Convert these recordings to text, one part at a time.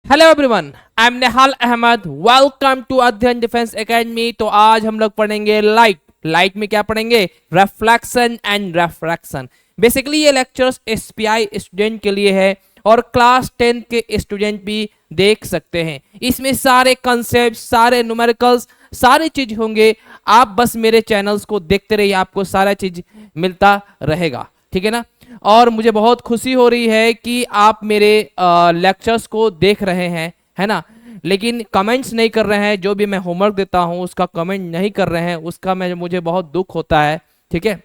Hello everyone, I am Nehal Ahmed. Welcome to Adhyayan defence academy. तो आज हम लोग पढ़ेंगे लाइट में क्या पढ़ेंगे? Reflection and refraction. बेसिकली ये लेक्चर्स एसपीआई स्टूडेंट के लिए है और क्लास 10 के स्टूडेंट भी देख सकते हैं। इसमें सारे कंसेप्ट, सारे न्यूमेरिकल्स, सारी चीज होंगे। आप बस मेरे चैनल्स को देखते रहिए, आपको सारा चीज मिलता रहेगा, ठीक है ना। और मुझे बहुत खुशी हो रही है कि आप मेरे लेक्चर्स को देख रहे हैं, है ना, लेकिन कमेंट्स नहीं कर रहे हैं। जो भी मैं होमवर्क देता हूं उसका कमेंट नहीं कर रहे हैं, उसका मुझे बहुत दुख होता है, ठीक है।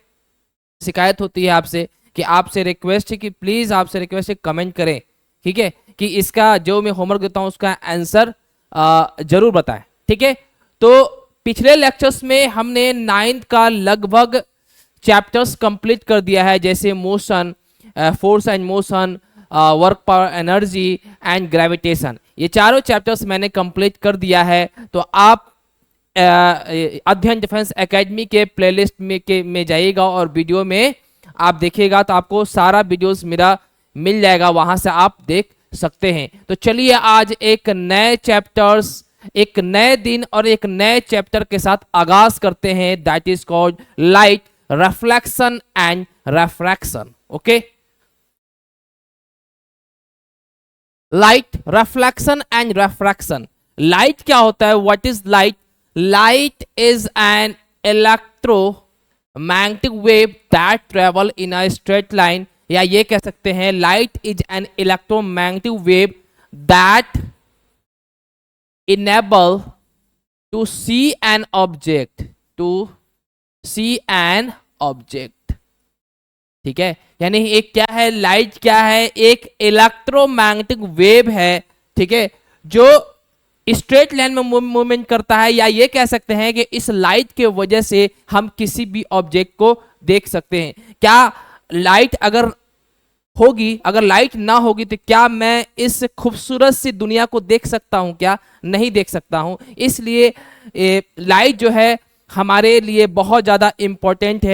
शिकायत होती है आपसे कि आपसे रिक्वेस्ट है कि प्लीज़ आपसे रिक्वेस्ट है कमेंट करें, ठीक है, कि इसका जो मैं होमवर्क देता हूं उसका आंसर जरूर बताएं, ठीक है। तो पिछले लेक्चर्स में हमने 9th का लगभग चैप्टर्स कंप्लीट कर दिया है, जैसे motion, force and motion, work power energy and gravitation. ये चारों चैप्टर्स मैंने कंप्लीट कर दिया है। तो आप अध्ययन डिफेंस एकेडमी के प्लेलिस्ट में जाइएगा और वीडियो में आप देखिएगा तो आपको सारा वीडियोस मेरा मिल जाएगा, वहां से आप देख सकते हैं। तो चलिए आज एक नए चैप्टर्स, एक नए दिन और एक नए चैप्टर के साथ आगाज करते हैं, that is called light, reflection and refraction. Okay, light, reflection and refraction. Light क्या होता है? What is light? Light is an electromagnetic wave that travel in a straight line, या ये कह सकते हैं light is an electromagnetic wave that enable to see an object, to see an object, ठीक है। यानी एक क्या है? लाइट क्या है? एक इलेक्ट्रोमैग्नेटिक वेव है, ठीक है, जो स्ट्रेट लाइन में मूवमेंट करता है, या ये कह सकते हैं कि इस लाइट के वजह से हम किसी भी ऑब्जेक्ट को देख सकते हैं। क्या लाइट अगर होगी, अगर लाइट ना होगी तो क्या मैं इस खूबसूरत सी दुनिया को देख सकता हूं? क्या नहीं देख सकता हूं। इसलिए लाइट जो है हमारे लिए बहुत ज्यादा इंपॉर्टेंट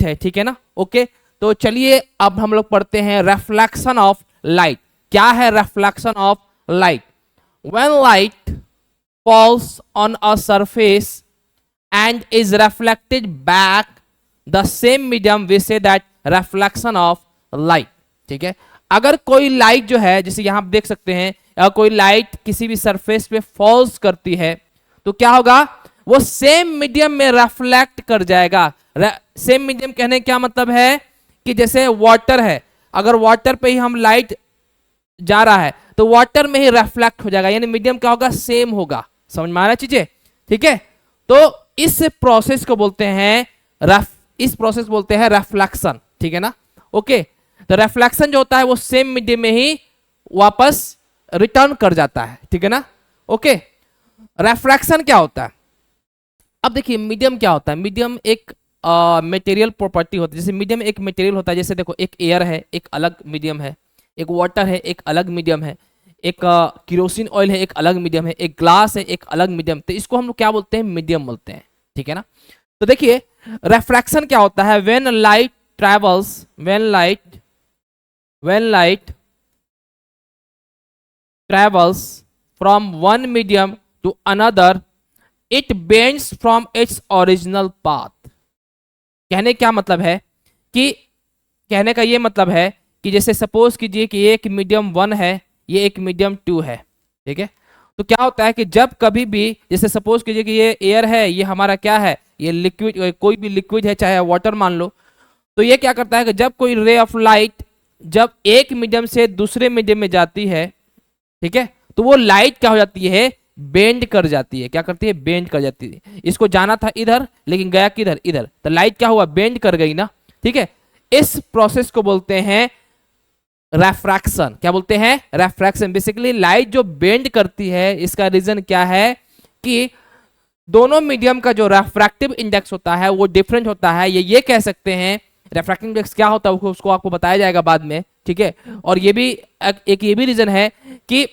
है, ठीक है ना। ओके, तो चलिए अब हम लोग पढ़ते हैं रिफ्लेक्शन ऑफ लाइट। क्या है reflection of light? When light falls on a surface and is reflected back the same medium, we say that reflection of light, ठीक है। अगर कोई लाइट जो है, जैसे यहां आप देख सकते हैं, अगर कोई लाइट किसी भी सरफेस पे फॉल्स करती है तो क्या होगा? वो सेम मीडियम में रिफ्लेक्ट कर जाएगा। सेम मीडियम कहने क्या मतलब है कि जैसे वाटर है, अगर वाटर पे ही हम लाइट जा रहा है तो वाटर में ही रिफ्लेक्ट हो जाएगा, यानी मीडियम क्या होगा? सेम होगा। समझ में आ रहा है चीजें, ठीक है। तो इस प्रोसेस को बोलते हैं रिफ्लेक्शन, ठीक है ना। ओके, तो रिफ्लेक्शन जो होता है वो सेम मीडियम में ही वापस रिटर्न कर जाता है, ठीक है ना। ओके, रिफ्रैक्शन क्या होता है? अब देखिए मीडियम क्या होता है। मीडियम एक मटेरियल प्रॉपर्टी होती है। जैसे मीडियम एक मटेरियल होता है, जैसे देखो एक एयर है, एक अलग मीडियम है, एक वाटर है, एक अलग मीडियम है, एक केरोसिन ऑयल है, एक अलग मीडियम है, एक ग्लास है, एक अलग मीडियम। तो इसको हम लोग क्या बोलते हैं? मीडियम बोलते हैं, ठीक है ना। तो देखिए रिफ्रैक्शन क्या होता है? When light travels, when light travels from one medium to another it bends from its original path. कहने क्या मतलब है कि कहने का ये मतलब है कि जैसे सपोज कीजिए कि ये एक मीडियम 1 है, ये एक मीडियम 2 है, ठीक है। तो क्या होता है कि जब कभी भी, जैसे सपोज कीजिए कि ये एयर है, ये हमारा क्या है? ये लिक्विड, कोई भी लिक्विड है, चाहे वाटर मान लो। तो ये क्या करता है कि जब कोई रे ऑफ लाइट जब एक मीडियम से दूसरे मीडियम में जाती है, ठीक है, तो वो लाइट क्या हो जाती है? बेंड कर जाती है। क्या करती है? बेंड कर जाती है। इसको जाना था इधर लेकिन गया किधर? इधर। तो लाइट क्या हुआ? बेंड कर गई ना, ठीक है। इस प्रोसेस को बोलते हैं रिफ्रैक्शन। क्या बोलते हैं? रिफ्रैक्शन। बेसिकली लाइट जो बेंड करती है, इसका रीजन क्या है कि दोनों मीडियम का जो रिफ्रैक्टिव इंडेक्स होता है वो डिफरेंट होता है। ये कह सकते हैं रिफ्रैक्टिव इंडेक्स क्या होता है उसको आपको बताया जाएगा बाद में, ठीक है। और ये भी एक ये भी रीजन है कि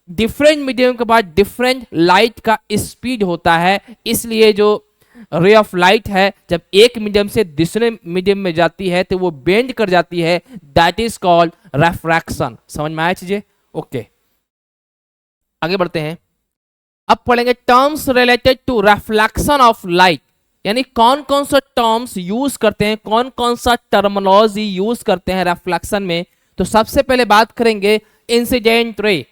डिफरेंट मीडियम के बाद डिफरेंट लाइट का स्पीड होता है। इसलिए जो रे ऑफ लाइट है जब एक मीडियम से दूसरे मीडियम में जाती है तो वो बेंड कर जाती है, दैट इज कॉल्ड रिफ्रैक्शन। समझ में आया चीजें? ओके, आगे बढ़ते हैं। अब पढ़ेंगे terms related to reflection of light, यानी कौन कौन सा टर्म्स यूज करते हैं, कौन कौन सा टर्मिनोलॉजी यूज करते हैं रिफ्लेक्शन में। तो सबसे पहले बात करेंगे इंसिडेंट रे।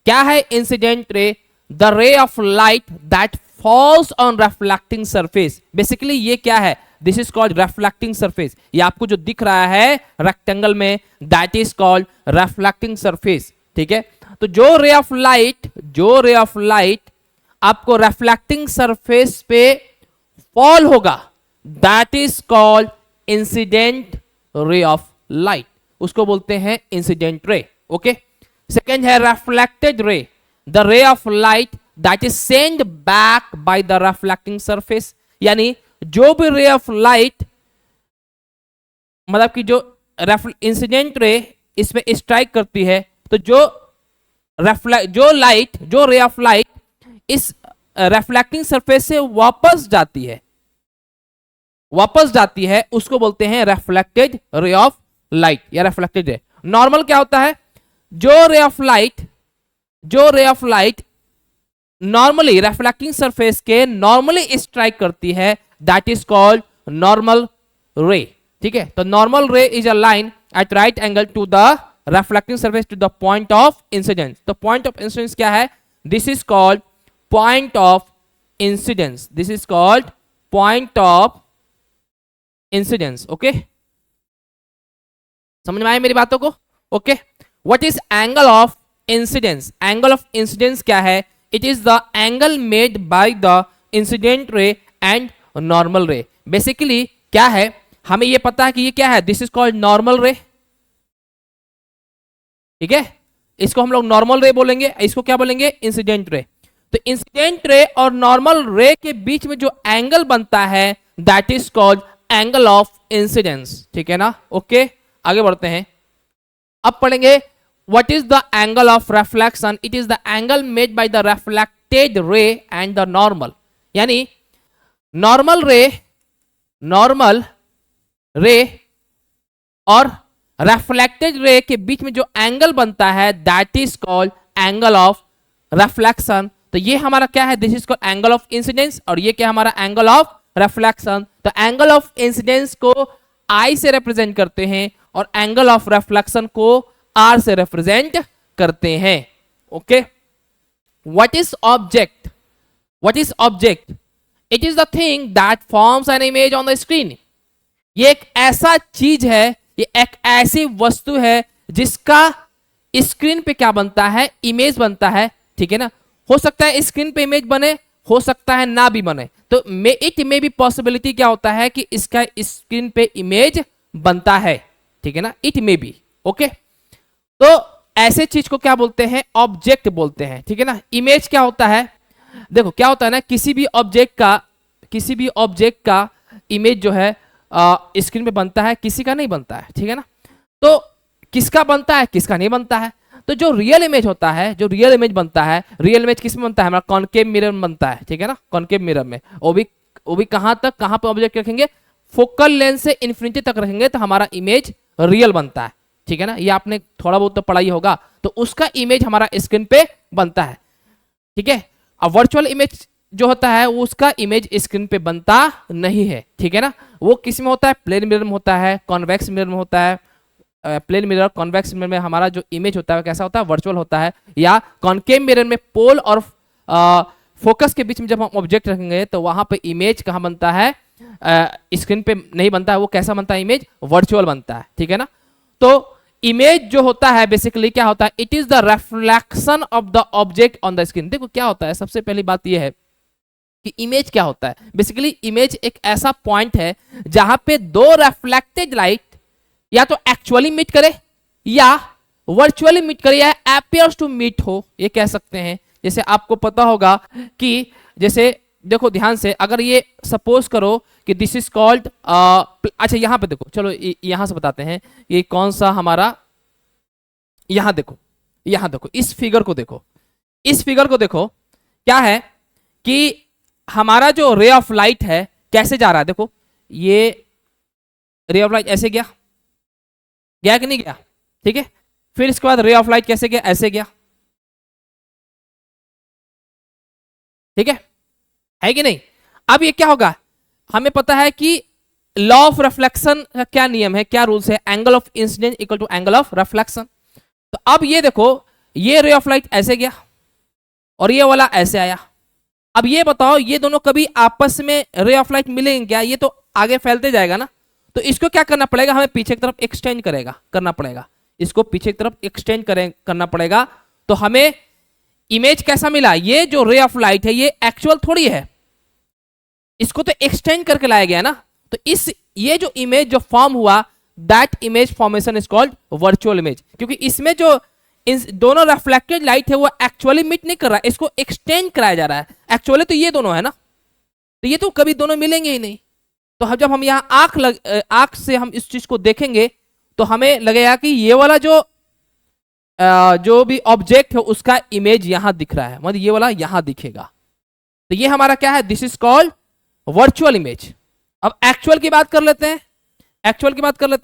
क्या है इंसिडेंट रे? द रे of light that falls on reflecting surface. Basically ये क्या है? This is called reflecting surface. ये आपको जो दिख रहा है रेक्टेंगल में, that is called reflecting surface. ठीक है, तो जो रे ऑफ लाइट आपको रिफ्लेक्टिंग सरफेस पे फॉल होगा, that is called incident ray of light, उसको बोलते हैं इंसिडेंट रे। ओके, सेकेंड है रिफ्लेक्टेड रे, द रे of light that is send back by the reflecting surface. यानी जो भी रे ऑफ लाइट, मतलब कि जो इंसिडेंट रे इसमें स्ट्राइक करती है, तो जो रे ऑफ लाइट इस रिफ्लेक्टिंग सरफेस से वापस जाती है, उसको बोलते हैं रिफ्लेक्टेड रे ऑफ लाइट या रिफ्लेक्टेड रे। नॉर्मल क्या होता है? जो रे of light normally reflecting surface के नॉर्मली स्ट्राइक करती है, दैट इज कॉल्ड नॉर्मल रे। ठीक है, तो normal ray is a line at right angle to the reflecting surface to the point of incidence. तो पॉइंट ऑफ इंसिडेंस क्या है? This is called point of incidence. This is called point of incidence. Okay, समझ में आए मेरी बातों को? Okay, what is angle of incidence? Angle of incidence क्या है? It is the angle made by the incident ray and normal ray. Basically क्या है, हमें ये पता है कि ये क्या है, दिस इज कॉल्ड नॉर्मल रे। ठीक है, इसको हम लोग नॉर्मल रे बोलेंगे, इसको क्या बोलेंगे? Incident ray. तो इंसिडेंट रे और नॉर्मल रे के बीच में जो एंगल बनता है, that is called angle of incidence. ठीक है ना? ओके, आगे बढ़ते हैं। अब पढ़ेंगे what is the angle of reflection? It is the angle made by the reflected ray and the normal. यानी नॉर्मल रे और रिफ्लेक्टेड रे के बीच में जो एंगल बनता है, that is called angle of reflection. तो ये हमारा क्या है? This is called angle of incidence, और ये क्या हमारा? Angle of reflection. तो एंगल ऑफ इंसिडेंस को I से रिप्रेजेंट करते हैं और एंगल ऑफ रिफ्लेक्शन को R से रिप्रेजेंट करते हैं। Okay, what is object? It is the thing that forms an image on the screen. ये एक ऐसा चीज है, ये एक ऐसी वस्तु है जिसका स्क्रीन पे क्या बनता है? इमेज बनता है। ठीक है ना? हो सकता है स्क्रीन पे इमेज बने, हो सकता है ना भी बने। तो इट में भी पॉसिबिलिटी क्या होता है कि इसका स्क्रीन पे इमेज बनता है। ठीक है ना? इट में भी। ओके, तो ऐसे चीज को क्या बोलते हैं? ऑब्जेक्ट बोलते हैं। ठीक है ना? इमेज क्या होता है? देखो क्या होता है ना, किसी भी ऑब्जेक्ट का इमेज जो है स्क्रीन पे बनता है, किसी का नहीं बनता है। ठीक है ना? तो किसका बनता है, किसका नहीं बनता है। तो जो रियल इमेज होता है, जो रियल इमेज बनता है, रियल इमेज किस में बनता है? हमारा कॉनकेव मिरर में बनता है। ठीक है ना? कॉनकेव मिरर में, वो भी कहां पे ऑब्जेक्ट रखेंगे? फोकल लेंथ से इन्फिनिटी तक रखेंगे तो हमारा इमेज रियल बनता है। ठीक है ना? ये आपने थोड़ा बहुत तो पढ़ा ही होगा। तो उसका इमेज हमारा स्क्रीन पे बनता है। ठीक है? अब वर्चुअल इमेज जो होता है उसका इमेज स्क्रीन पे बनता नहीं है। ठीक है ना? वो किस में होता है? प्लेन मिरर में होता है, कॉन्वेक्स मिरर में होता है। प्लेन मिरर, कॉन्वेक्स मिरर में हमारा जो इमेज होता है कैसा होता है? वर्चुअल होता है। या कॉनकेव मिरर में पोल और फोकस के बीच में जब हम ऑब्जेक्ट रखेंगे तो वहां पे इमेज कहाँ बनता है? स्क्रीन पे नहीं बनता है। वो कैसा बनता है? इमेज वर्चुअल बनता है। ठीक है ना? तो इमेज जो होता है बेसिकली क्या होता है? It is the reflection of the object on the screen. देखो क्या होता है, सबसे पहली बात यह है कि इमेज क्या होता है। बेसिकली इमेज एक ऐसा पॉइंट है जहां पे दो रिफ्लेक्टेड लाइट या तो एक्चुअली मीट करे या वर्चुअली मीट करे या अपीयर्स टू मीट हो, ये कह सकते हैं। जैसे आपको पता होगा कि जैसे देखो ध्यान से, अगर ये सपोज करो कि दिस इज कॉल्ड अच्छा यहां पे देखो, चलो यहां से बताते हैं ये कौन सा हमारा, यहां देखो इस फिगर को देखो क्या है कि हमारा जो रे ऑफ लाइट है कैसे जा रहा है। देखो ये रे ऑफ लाइट ऐसे गया कि नहीं गया? ठीक है, फिर इसके बाद रे ऑफ लाइट कैसे गया? ऐसे गया। ठीक है कि नहीं? अब ये क्या होगा, हमें पता है कि लॉ ऑफ रिफ्लेक्शन का क्या नियम है, क्या रूल्स है, angle of incidence equal to angle of reflection. तो अब ये देखो, ये रे ऑफ लाइट ऐसे गया और ये वाला ऐसे आया। अब ये बताओ, ये दोनों कभी आपस में रे ऑफ लाइट मिलेंगे क्या? ये तो आगे फैलते जाएगा ना। तो इसको क्या करना पड़ेगा, हमें पीछे की तरफ एक्सटेंड करना पड़ेगा, इसको पीछे की तरफ एक्सटेंड करना पड़ेगा। तो हमें इमेज कैसा मिला, ये जो रे ऑफ लाइट है ये एक्चुअल थोड़ी है, इसको तो एक्सटेंड करके लाया गया ना। तो ये जो इमेज जो फॉर्म हुआ, that image formation is called virtual image, क्योंकि इसमें जो इन दोनों रिफ्लेक्टेड लाइट है वो एक्चुअली मीट नहीं कर रहा है, इसको एक्सटेंड कराया जा रहा है। एक्चुअली तो ये दोनों है ना, तो ये तो कभी दोनों मिलेंगे ही नहीं। तो जब हम यहाँ आंख से हम इस चीज को देखेंगे तो हमें लगेगा कि ये वाला जो भी ऑब्जेक्ट है उसका इमेज यहां दिख रहा है, मतलब ये वाला यहां दिखेगा। तो ये हमारा क्या है, this is called virtual image. अब एक्चुअल की बात कर लेते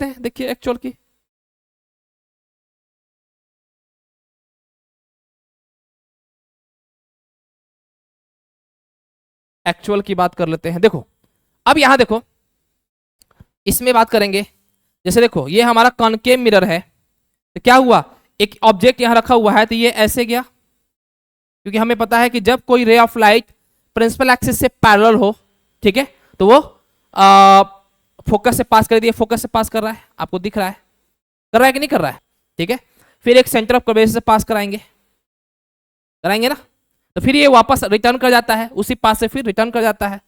हैं, देखिए एक्चुअल की। एक्चुअल की बात कर लेते हैं। देखो अब यहां देखो, इसमें बात करेंगे, जैसे देखो ये हमारा कॉनकेव मिरर है, तो क्या हुआ, एक ऑब्जेक्ट यहां रखा हुआ है तो ये ऐसे गया, क्योंकि हमें पता है कि जब कोई ray of light principal axis से पैरेलल हो, ठीक है, तो वो फोकस से पास कर दिया, फोकस से पास कर रहा है, आपको दिख रहा है, कर रहा है कि नहीं कर रहा है, ठीक है। फिर एक सेंटर ऑफ कर्वेचर से पास कराएंगे ना, तो फिर ये वापस रिटर्न कर जाता है, उसी पास से फिर रिटर्न कर जाता है।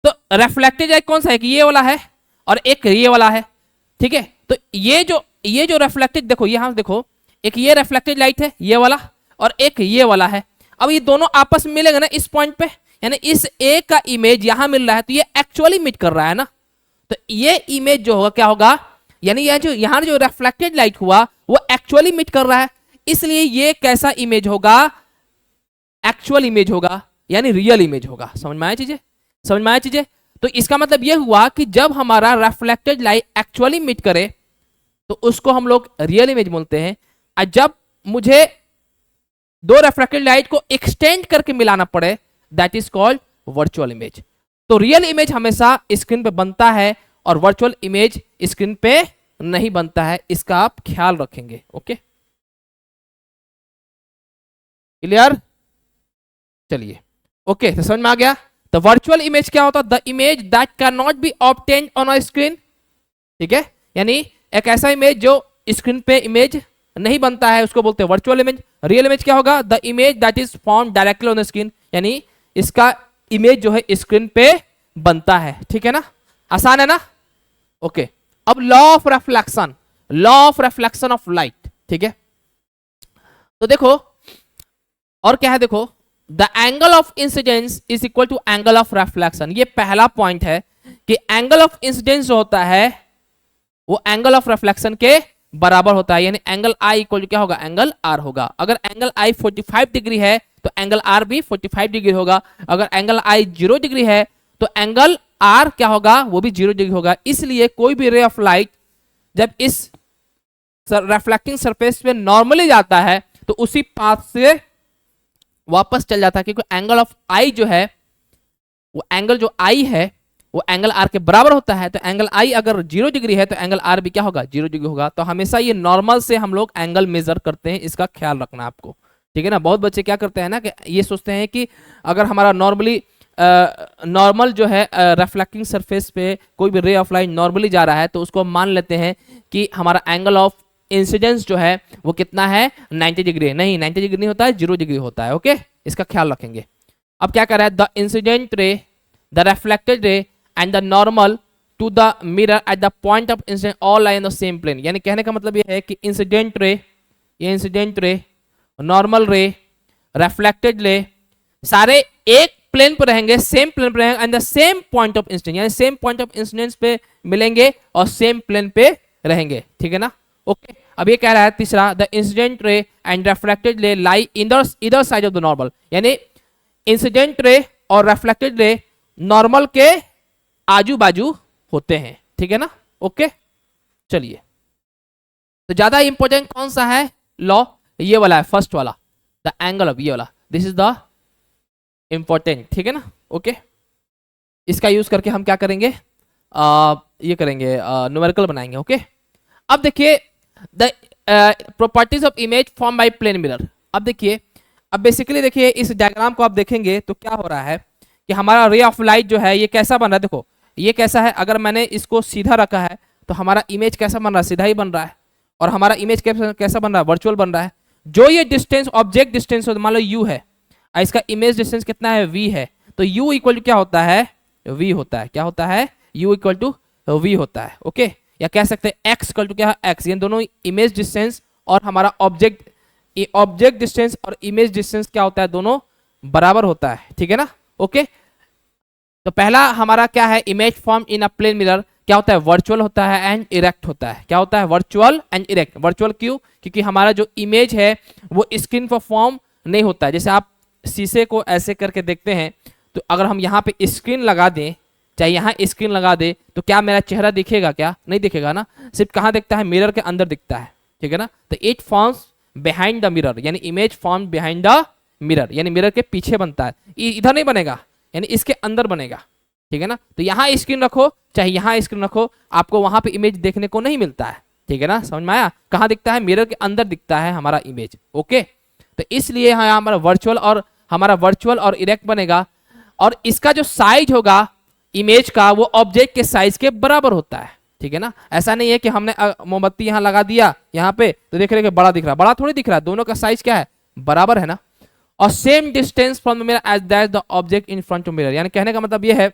तो रिफ्लेक्टेड लाइट कौन सा है, कि ये वाला है और एक ये वाला है, ठीक है। तो ये जो रिफ्लेक्टेड, देखो यहां देखो, एक ये रिफ्लेक्टेड लाइट है ये वाला और एक ये वाला है। अब ये दोनों आपस में मिलेंगे ना इस पॉइंट पे, यानी इस ए का इमेज यहां मिल रहा है, तो ये एक्चुअली मीट कर रहा है ना। तो ये इमेज जो होगा क्या होगा, यानी यह जो यहां जो रिफ्लेक्टेड लाइट हुआ वो एक्चुअली मीट कर रहा है, इसलिए ये कैसा इमेज होगा, एक्चुअल इमेज होगा, यानी रियल इमेज होगा। समझ में आया चीजें? तो इसका मतलब यह हुआ कि जब हमारा रिफ्लेक्टेड लाइट एक्चुअली मीट करे तो उसको हम लोग रियल इमेज बोलते हैं। और जब मुझे दो रिफ्लेक्टेड लाइट को एक्सटेंड करके मिलाना पड़े, that is called virtual image. तो रियल इमेज हमेशा स्क्रीन पे बनता है और वर्चुअल इमेज स्क्रीन पे नहीं बनता है, इसका आप ख्याल रखेंगे। Okay, clear? चलिए, ओके, तो समझ में आ गया। तो वर्चुअल इमेज क्या होता है, the image that can not be obtained on a screen, ठीक है, यानी एक ऐसा इमेज जो स्क्रीन पे इमेज नहीं बनता है उसको बोलते हैं वर्चुअल इमेज। रियल इमेज क्या होगा, the image that is form directly on the screen, यानी इसका इमेज जो है स्क्रीन पे बनता है, ठीक है ना, आसान है ना। ओके, अब law of reflection of light, ठीक है। तो देखो और क्या है, देखो the angle of incidence is equal to angle of reflection. ये पहला पॉइंट है कि एंगल ऑफ इंसिडेंस जो होता है वो एंगल ऑफ रिफ्लेक्शन के बराबर होता है, यानी एंगल आई इक्वल टू क्या होगा, एंगल आर होगा। अगर एंगल आई 45 डिग्री है तो एंगल आर भी 45 डिग्री होगा। अगर एंगल आई 0 डिग्री है तो एंगल आर क्या होगा, वो भी 0 डिग्री होगा। इसलिए कोई भी रे ऑफ लाइट जब इस रिफ्लेक्टिंग सरफेस पे नॉर्मली जाता है तो उसी पाथ से वापस चल जाता है, क्योंकि एंगल ऑफ आई जो है, वो एंगल जो आई है वो एंगल आर के बराबर होता है। तो एंगल आई अगर 0 डिग्री है तो एंगल आर भी क्या होगा, 0 डिग्री होगा। तो हमेशा ये नॉर्मल से हम लोग एंगल मेजर करते हैं, इसका ख्याल रखना आपको, ठीक है ना। बहुत बच्चे क्या करते हैं ना कि ये सोचते हैं कि अगर हमारा नॉर्मल जो है रिफ्लेक्टिंग सरफेस पे कोई भी रे ऑफ लाइट नॉर्मली जा रहा है तो उसको मान लेते हैं कि हमारा एंगल ऑफ इंसिडेंस जो है वो कितना है, 90 डिग्री। नहीं, 90 डिग्री नहीं होता है, 0 डिग्री होता है। ओके, इसका ख्याल रखेंगे। अब क्या कर रहा है, the incident ray, the reflected ray and the normal to the mirror at the point of incident all lie in the same plane. यानी कहने का मतलब ये है कि इंसिडेंट रे, ये इंसिडेंट रे, नॉर्मल रे, रिफ्लेक्टेड रे, सारे एक प्लेन पर रहेंगे, सेम प्लेन पर रहेंगे and the same point of incidence, यानी सेम पॉइंट ऑफ इंसिडेंस पे मिलेंगे और सेम प्लेन पे रहेंगे, ठीक है ना। ओके, अब ये कह रहा है तीसरा, the incident ray and reflected ray lie either side of the normal, यानी इंसिडेंट रे और रिफ्लेक्टेड रे नॉर्मल के आजू बाजू होते हैं, ठीक है ना। ओके, चलिए, तो ज्यादा इंपॉर्टेंट कौन सा है लॉ, ये वाला है, फर्स्ट वाला, द एंगल ऑफ, ये वाला, दिस इज द इंपॉर्टेंट, ठीक है ना। ओके, इसका यूज करके हम क्या करेंगे, ये करेंगे, न्यूमेरिकल बनाएंगे। ओके, अब देखिए the properties of image form by plane mirror. अब देखिए, अब बेसिकली देखिए इस डायग्राम को आप देखेंगे तो क्या हो रहा है कि हमारा रे ऑफ लाइट जो है ये कैसा बन रहा है, देखो ये कैसा है, अगर मैंने इसको सीधा रखा है तो हमारा इमेज कैसा बन रहा है, सीधा ही बन रहा है, और हमारा इमेज कैसा बन रहा है, वर्चुअल बन रहा है। जो ये डिस्टेंस ऑब्जेक्ट डिस्टेंस मान लो u है, इसका इमेज डिस्टेंस कितना है, v है, तो u इक्वल टू क्या होता है, v होता है, क्या होता है, u इक्वल टू v होता है। ओके, या कह सकते हैं x इक्वल टू क्या है, x, ये दोनों इमेज डिस्टेंस और हमारा ऑब्जेक्ट डिस्टेंस और इमेज डिस्टेंस क्या होता है, दोनों बराबर होता है, ठीक है ना। ओके, तो पहला हमारा क्या है, image form in a plane mirror क्या होता है, वर्चुअल होता है एंड इरेक्ट होता है। क्या होता है, वर्चुअल एंड इरेक्ट। वर्चुअल क्यों, क्योंकि हमारा जो इमेज है वो स्क्रीन पर फॉर्म नहीं होता है। जैसे आप शीशे को ऐसे करके देखते हैं, तो अगर हम यहाँ पे स्क्रीन लगा दें, चाहे यहाँ स्क्रीन लगा दे, तो क्या मेरा चेहरा दिखेगा, क्या नहीं दिखेगा ना, सिर्फ कहाँ दिखता है, मिरर के अंदर दिखता है, ठीक है ना। तो it forms behind the mirror, यानी image form behind the mirror, यानी मिरर के पीछे बनता है, इधर नहीं बनेगा, यानी इसके अंदर बनेगा, ठीक है ना। तो यहाँ स्क्रीन रखो चाहे यहाँ स्क्रीन रखो, आपको वहां पे इमेज देखने को नहीं मिलता है, ठीक है ना, समझ में आया। कहाँ दिखता है, मिरर के अंदर दिखता है हमारा इमेज। ओके, तो इसलिए यहाँ हमारा वर्चुअल और इरेक्ट बनेगा, और इसका जो साइज होगा इमेज का वो ऑब्जेक्ट के साइज के बराबर होता है, ठीक है ना। ऐसा नहीं है कि हमने मोमबत्ती यहाँ लगा दिया यहाँ पे तो देख रहे कि बड़ा दिख रहा है, बड़ा थोड़ी दिख रहा है, दोनों का साइज क्या है, बराबर है ना। और same distance from the mirror as that the object in front of mirror, यानी कहने का मतलब ये है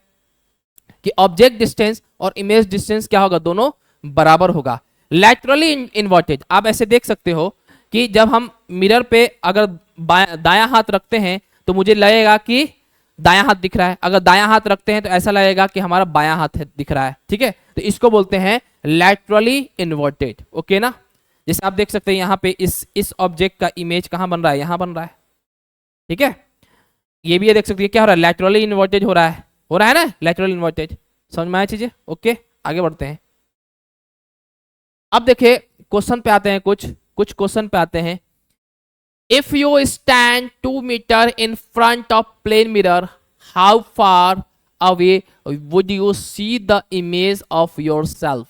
कि ऑब्जेक्ट डिस्टेंस और इमेज डिस्टेंस क्या होगा, दोनों बराबर होगा। लैटरली इन्वर्टेड, आप ऐसे देख सकते हो कि जब हम मिरर पे अगर दायां हाथ रखते हैं तो मुझे लगेगा कि दायां हाथ दिख रहा है, अगर दायां हाथ रखते हैं तो ऐसा लगेगा कि हमारा बायां हाथ दिख रहा है, ठीक है। तो इसको बोलते हैं लैटरली इन्वर्टेड। ओके ना, जैसे आप देख सकते हैं यहाँ पे इस ऑब्जेक्ट का इमेज कहाँ बन रहा है, यहाँ बन रहा है, ठीक है। ये भी ये देख सकते हैं क्या हो रहा है, लैटरली इन्वर्टेड हो रहा है ना, लैटरल इन्वर्टेड। समझ में आया चीजें। ओके, आगे बढ़ते हैं। अब देखिए क्वेश्चन पे आते हैं, कुछ क्वेश्चन पे आते हैं। If you stand 2 metre in front of plane mirror, how far away would you see the image of yourself.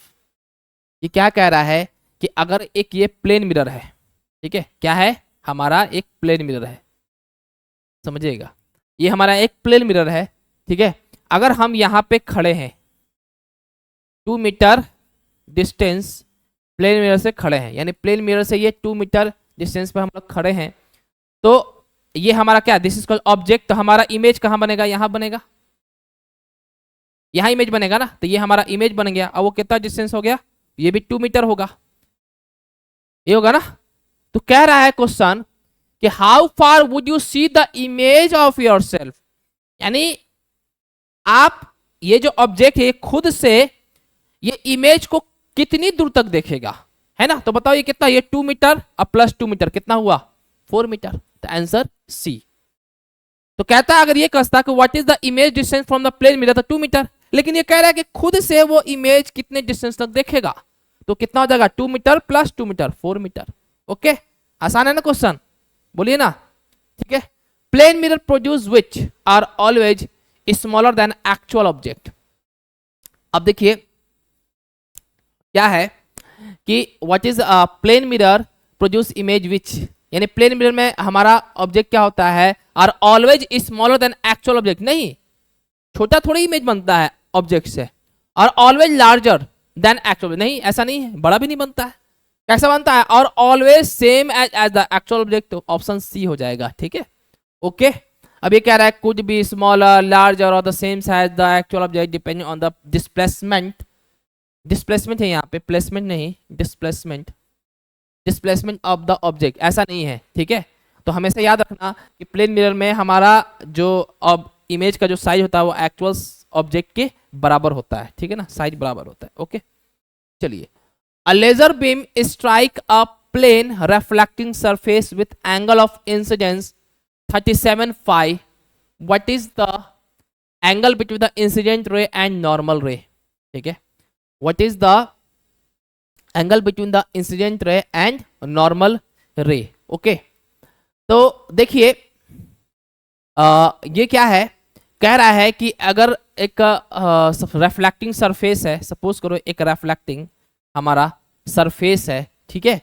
ये क्या कह रहा है कि अगर एक ये प्लेन मिरर है, ठीक है, क्या है, हमारा एक प्लेन मिरर है, समझिएगा, ये हमारा एक प्लेन मिरर है, ठीक है। अगर हम यहाँ पे खड़े हैं 2 मीटर डिस्टेंस प्लेन मिरर से खड़े हैं, यानी प्लेन मिरर से ये 2 मीटर डिस्टेंस पे हम लोग खड़े हैं, तो ये हमारा क्या, दिस इज कॉल्ड ऑब्जेक्ट। तो हमारा इमेज कहाँ बनेगा, यहाँ बनेगा, यहाँ इमेज बनेगा ना, तो ये हमारा इमेज बन गया। अब वो कितना डिस्टेंस हो गया, ये भी 2 मीटर होगा, ये होगा ना। तो कह रहा है क्वेश्चन कि how far would you see the image of your self, यानी आप ये जो ऑब्जेक्ट है खुद से ये इमेज को कितनी दूर तक देखेगा, है ना। तो बताओ ये कितना, ये 2 मीटर अब प्लस 2 मीटर कितना हुआ, 4 मीटर। तो आंसर सी। तो कहता है अगर ये कहता कि what is the image distance from the plane mirror, तो 2 मीटर, लेकिन ये कह रहा है कि खुद से वो इमेज कितने डिस्टेंस तक देखेगा, तो कितना हो जाएगा, 2 metre plus 2 metre 4 metre. Okay, आसान है ना क्वेश्चन, बोलिए ना, ठीक है। Plane mirror produce which are always smaller than actual object. अब देखिए क्या है कि what is plane mirror produce image which, यानी प्लेन मिरर में हमारा ऑब्जेक्ट क्या होता है, are always smaller than actual object, नहीं छोटा थोड़ी इमेज बनता है ऑब्जेक्ट से, और ऑलवेज लार्जर देन एक्चुअल, नहीं ऐसा नहीं है, बड़ा भी नहीं बनता है, कैसा बनता है, और always same as the actual object. तो ऑप्शन सी हो जाएगा, ठीक है। ओके, अब ये कह रहा है कुड बी स्मॉलर, लार्जर और the same size the actual object depending on the displacement. Displacement है यहाँ पे, प्लेसमेंट नहीं, डिस्प्लेसमेंट ऑफ द ऑब्जेक्ट, ऐसा नहीं है, ठीक है। तो हमेशा याद रखना कि प्लेन मिरर में हमारा जो इमेज का जो साइज होता है वो एक्चुअल ऑब्जेक्ट के बराबर होता है, ठीक है ना, साइज बराबर होता है। ओके, चलिए। A laser beam strike a plane reflecting surface with angle of incidence 37 phi. What is the angle between the incident ray and normal ray, ठीक है। What is the angle between the incident ray and normal ray? Okay, तो देखिए ये क्या है, कह रहा है कि अगर एक रिफ्लेक्टिंग सरफेस है, सपोज करो एक रिफ्लेक्टिंग हमारा सरफेस है, ठीक है,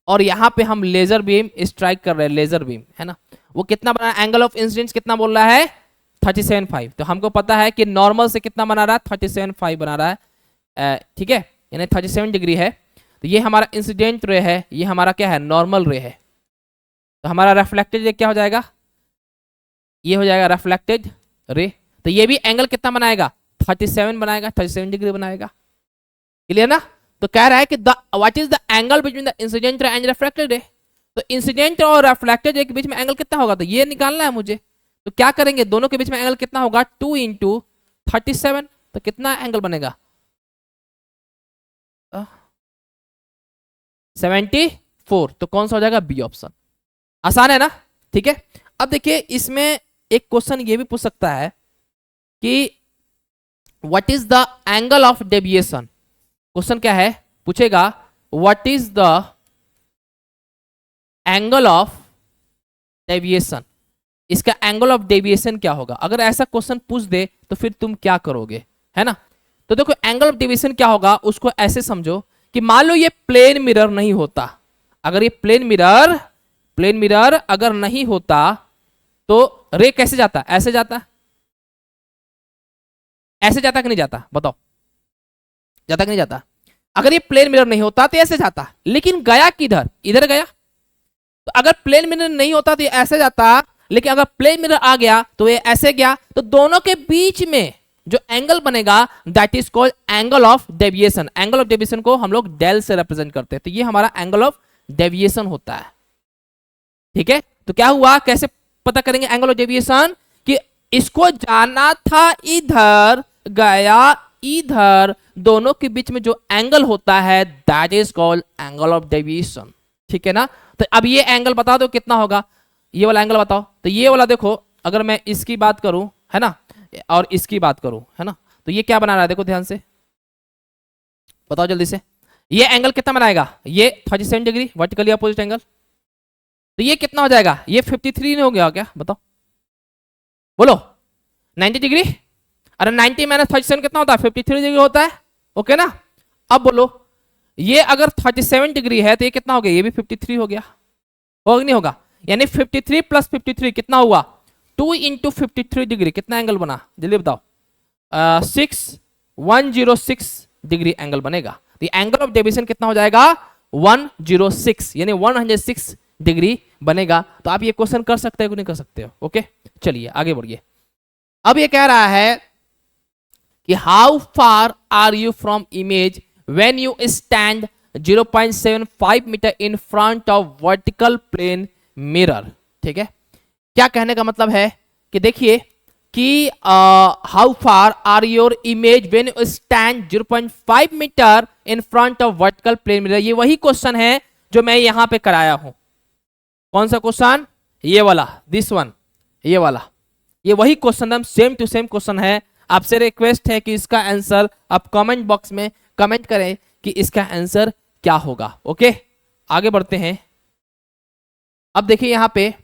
और यहाँ पे हम लेजर बीम स्ट्राइक कर रहे हैं, लेजर बीम है ना, वो कितना बना, एंगल ऑफ इंसिडेंस कितना बोल रहा है 37.5। तो हमको पता है कि नॉर्मल से कितना बना रहा है 37.5 बना रहा है, ठीक है, यानी 37 डिग्री है। तो ये हमारा इंसिडेंट रे है, ये हमारा क्या है नॉर्मल रे है। तो हमारा रिफ्लेक्टेड रे क्या हो जाएगा, ये हो जाएगा रिफ्लेक्टेड रे। तो ये भी एंगल कितना बनाएगा 37 बनाएगा, 37 डिग्री बनाएगा। क्लियर ना। तो कह रहा है कि what is the angle between the incident ray and reflected रे। तो इंसिडेंट और रिफ्लेक्टेड रे के बीच में एंगल कितना होगा, तो ये निकालना है मुझे। तो क्या करेंगे, दोनों के बीच में एंगल कितना होगा 2 × 37। तो कितना एंगल बनेगा 74। तो कौन सा हो जाएगा, बी ऑप्शन। आसान है ना, ठीक है। अब देखिए इसमें एक क्वेश्चन ये भी पूछ सकता है कि what is the angle of deviation. Question क्या है, पूछेगा what is the angle of deviation, इसका एंगल ऑफ डेविएशन क्या होगा। अगर ऐसा क्वेश्चन पूछ दे तो फिर तुम क्या करोगे, है ना। तो देखो एंगल ऑफ डेविएशन क्या होगा, उसको ऐसे समझो कि मान लो ये प्लेन मिरर नहीं होता, अगर ये प्लेन मिरर अगर नहीं होता तो रे कैसे जाता, ऐसे जाता, ऐसे जाता कि नहीं जाता, बताओ, जाता कि नहीं जाता। अगर ये प्लेन मिरर नहीं होता तो ऐसे जाता, लेकिन गया किधर, इधर गया। तो अगर प्लेन मिरर नहीं होता तो ये ऐसे जाता, लेकिन अगर प्लेन मिरर आ गया तो ये ऐसे गया। तो दोनों के बीच में जो एंगल बनेगा that is called angle of deviation. Angle of deviation को हम लोग डेल से रिप्रेजेंट करते हैं। तो ये हमारा एंगल ऑफ डेविएशन होता है, ठीक है। तो क्या हुआ, कैसे पता करेंगे एंगल ऑफ डेविएशन, कि इसको जाना था इधर, गया इधर, दोनों के बीच में जो एंगल होता है that is called angle of deviation, ठीक है ना। तो अब ये एंगल बता दो कितना होगा, ये वाला एंगल बताओ। तो ये वाला देखो, अगर मैं इसकी बात करूं, है ना, और इसकी बात करूं, है ना, तो ये क्या बना रहा है, देखो ध्यान से बताओ जल्दी से, ये एंगल कितना बनाएगा, ये 37 डिग्री वर्टिकली अपोजिट एंगल। तो ये कितना हो जाएगा, ये 53 नहीं हो गया क्या, बताओ, बोलो 90 डिग्री। अरे 90 - 37 कितना होता है, 53 डिग्री होता है, ओके ना। अब बोलो ये अगर 37 डिग्री है तो ये कितना हो गया, ये भी 53 हो गया, होगा नहीं होगा, यानी 53 + 53 कितना हुआ 2 × 53 डिग्री, कितना एंगल बना जल्दी बताओ, 106 डिग्री एंगल बनेगा। तो एंगल ऑफ डेविएशन कितना हो जाएगा 106, यानी 106 डिग्री बनेगा। तो आप ये क्वेश्चन कर सकते हो कि नहीं कर सकते हो, ओके। चलिए आगे बढ़िए। अब ये कह रहा है कि how far are you from image when you stand 0.75 metre in front of vertical plane mirror, ठीक है। क्या कहने का मतलब है कि देखिए कि how far are your image when you stand 0.5 metre in front of vertical plane mirror. ये वही क्वेश्चन है जो मैं यहां पे कराया हूं। कौन सा क्वेश्चन, ये वाला, दिस वन, ये वाला, ये वही question, same to same question है। आपसे रिक्वेस्ट है कि इसका आंसर आप कमेंट बॉक्स में कमेंट करें कि इसका आंसर क्या होगा, ओके। आगे बढ़ते हैं। अब देखिए यहां पे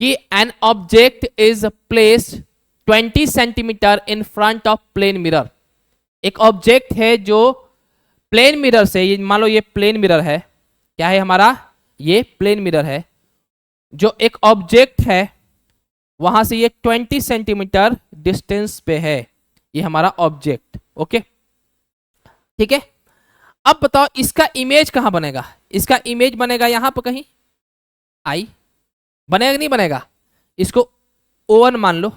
कि an object is placed 20 centimetre in front of plane mirror. एक ऑब्जेक्ट है जो प्लेन मिरर से, मान लो ये प्लेन मिरर है, क्या है हमारा, ये प्लेन मिरर है, जो एक ऑब्जेक्ट है वहां से ये 20 सेंटीमीटर डिस्टेंस पे है, ये हमारा ऑब्जेक्ट, ओके, ठीक है। अब बताओ इसका इमेज कहां बनेगा, इसका इमेज बनेगा यहां पर कहीं, आई बनेगा कि नहीं बनेगा। इसको O1 मान लो,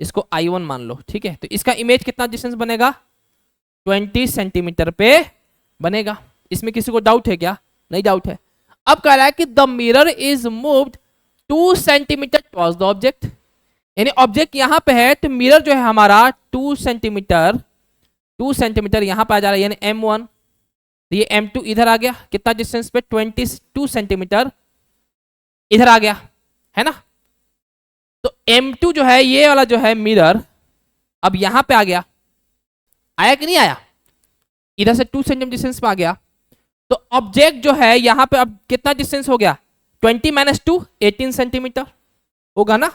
इसको I1 मान लो, ठीक है। तो इसका इमेज कितना डिस्टेंस बनेगा 20 सेंटीमीटर पे बनेगा। इसमें किसी को डाउट है क्या, नहीं डाउट है। अब कह रहा है कि the mirror is moved 2 centimetre towards the object, यानी ऑब्जेक्ट यहां पे है तो मिरर जो है हमारा 2 सेंटीमीटर यहां पे आ जा रहा है, यानी M1। तो ये M2 इधर आ गया, कितना डिस्टेंस पे 22 सेंटीमीटर इधर आ गया, है ना। तो M2 जो है, ये वाला जो है मिरर, अब यहां पे आ गया, आया कि नहीं आया, इधर से 2 सेंटीमीटर डिस्टेंस पे आ गया। तो ऑब्जेक्ट जो है यहां पे अब कितना डिस्टेंस हो गया 20 - 2 18 सेंटीमीटर होगा ना।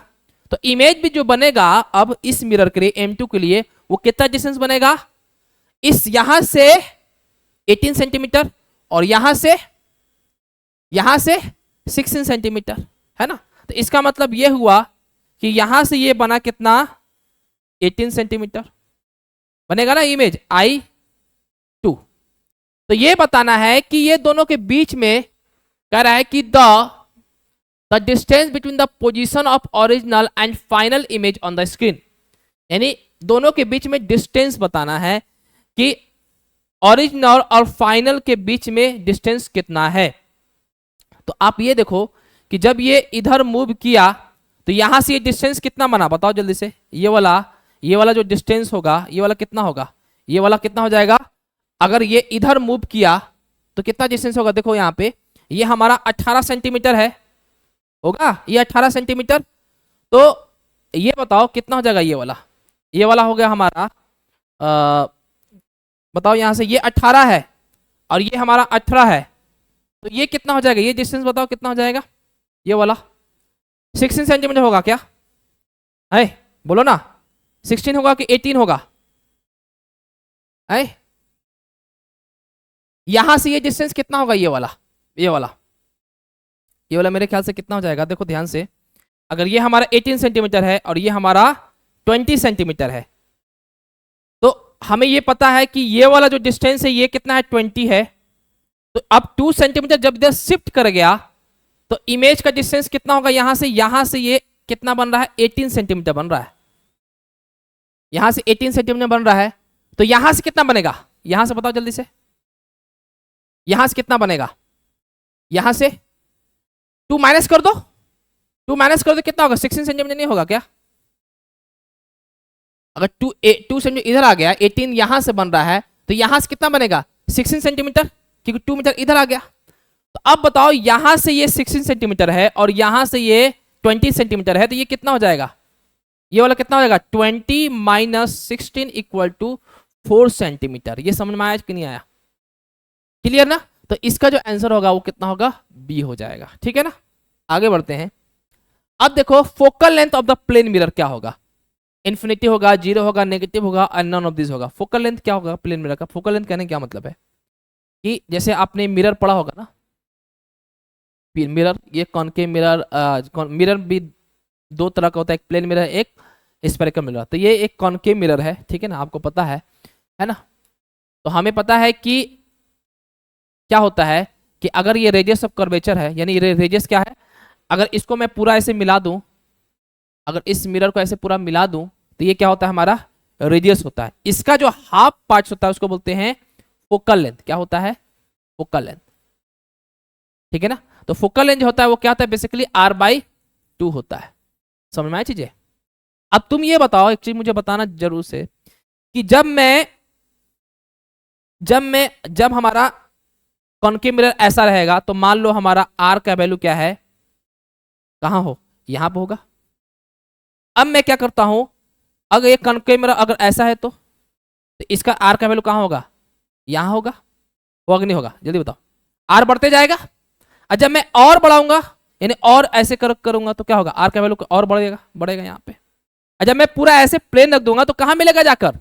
तो इमेज भी जो बनेगा अब इस मिरर के लिए M2 के लिए वो कितना डिस्टेंस बनेगा, इस यहां से 18 सेंटीमीटर और यहां से 16 सेंटीमीटर, है ना। तो इसका मतलब ये हुआ कि यहां से ये बना कितना, 18 सेंटीमीटर बनेगा ना इमेज I2। तो ये बताना है कि ये दोनों के बीच में कह रहा है कि the distance between the position of original and final image on the screen, यानी दोनों के बीच में डिस्टेंस बताना है कि ओरिजिनल और फाइनल के बीच में डिस्टेंस कितना है। तो आप ये देखो कि जब ये इधर मूव किया तो यहां से ये डिस्टेंस कितना बना, बताओ जल्दी से। ये वाला जो डिस्टेंस होगा, ये वाला कितना होगा, ये वाला कितना हो जाएगा, अगर ये इधर मूव किया तो कितना डिस्टेंस होगा, देखो यहाँ पे ये हमारा 18 सेंटीमीटर है, होगा ये 18 सेंटीमीटर। तो ये बताओ कितना हो जाएगा, ये वाला हो गया हमारा बताओ यहां से ये 18 है और ये हमारा 18 है, तो ये कितना हो जाएगा, ये डिस्टेंस बताओ कितना हो जाएगा, ये वाला 16 सेंटीमीटर होगा क्या, है बोलो ना, 16 होगा कि 18 होगा, है यहां से ये डिस्टेंस कितना होगा, ये वाला मेरे ख्याल से कितना हो जाएगा, देखो ध्यान से, अगर ये हमारा 18 सेंटीमीटर है और ये हमारा 20 सेंटीमीटर है, तो हमें ये पता है कि ये वाला जो डिस्टेंस है ये कितना है, 20 है। तो अब 2 सेंटीमीटर जब इधर शिफ्ट कर गया तो इमेज का डिस्टेंस कितना होगा, यहां से ये कितना बन रहा है, 18 सेंटीमीटर बन रहा है, यहां से 18 सेंटीमीटर बन रहा है। तो यहां से कितना बनेगा, यहां से बताओ जल्दी से, यहां से कितना बनेगा, यहां से 2 माइनस कर दो, 2 माइनस कर दो कितना होगा, 16 सेंटीमीटर नहीं होगा क्या, अगर 2 सेंटीमीटर इधर आ गया, 18 यहां से बन रहा है, तो यहां से कितना बनेगा 16 सेंटीमीटर, क्योंकि 2 मीटर इधर आ गया। तो अब बताओ यहां से ये 16 सेंटीमीटर है और यहां से ये 20 सेंटीमीटर है, तो ये कितना हो जाएगा, ये वाला कितना हो जाएगा, 20 माइनस 16 इक्वल टू 4 सेंटीमीटर। ये समझ में आया कि नहीं आया, क्लियर ना। तो इसका जो आंसर होगा वो कितना होगा, बी हो जाएगा, ठीक है ना। आगे बढ़ते हैं। अब देखो focal length of the plane mirror क्या होगा, इन्फिनिटी होगा, 0 होगा, नेगेटिव होगा, नन ऑफ दिस होगा। फोकल लेंथ क्या होगा प्लेन मिरर का, फोकल लेंथ कहने क्या मतलब है कि जैसे आपने मिरर पढ़ा होगा ना, मिरर ये कॉनकेव मिरर, मिरर भी 2 तरह का होता है, एक प्लेन मिरर, एक स्फेरिकल मिरर। तो ये एक कॉनकेव मिरर है, ठीक है ना, आपको पता है ना। तो हमें पता है कि क्या होता है कि अगर ये रेडियस ऑफ कर्वेचर है, यानी रेडियस क्या है, अगर इसको मैं पूरा ऐसे मिला दूं, अगर इस मिरर को ऐसे पूरा मिला दूं तो ये क्या होता है, हमारा रेडियस होता है। इसका जो हाफ पार्ट होता है उसको बोलते हैं फोकल लेंथ। क्या होता है, फोकल लेंथ, ठीक है ना। तो फोकल लेंथ जो होता है वो क्या होता है, बेसिकली r/2 होता है। समझ में आया चीजें। अब तुम ये बताओ, एक चीज मुझे बताना जरूर से कि जब हमारा कॉनकेव मिरर ऐसा रहेगा तो मान लो हमारा r का वैल्यू क्या है, कहां हो, यहां पे होगा। अब मैं क्या करता हूं, अगर ये कॉनकेव मिरर अगर ऐसा है तो इसका r का वैल्यू कहां होगा, यहां होगा, होगा कि नहीं होगा, जल्दी बताओ। r बढ़ते जाएगा और जब मैं और बढ़ाऊंगा यानी और ऐसे करूंगा तो क्या होगा, r का वैल्यू और बढ़ेगा यहाँ पे। और जब मैं पूरा ऐसे प्लेन रख दूंगा तो कहां मिलेगा जाकर,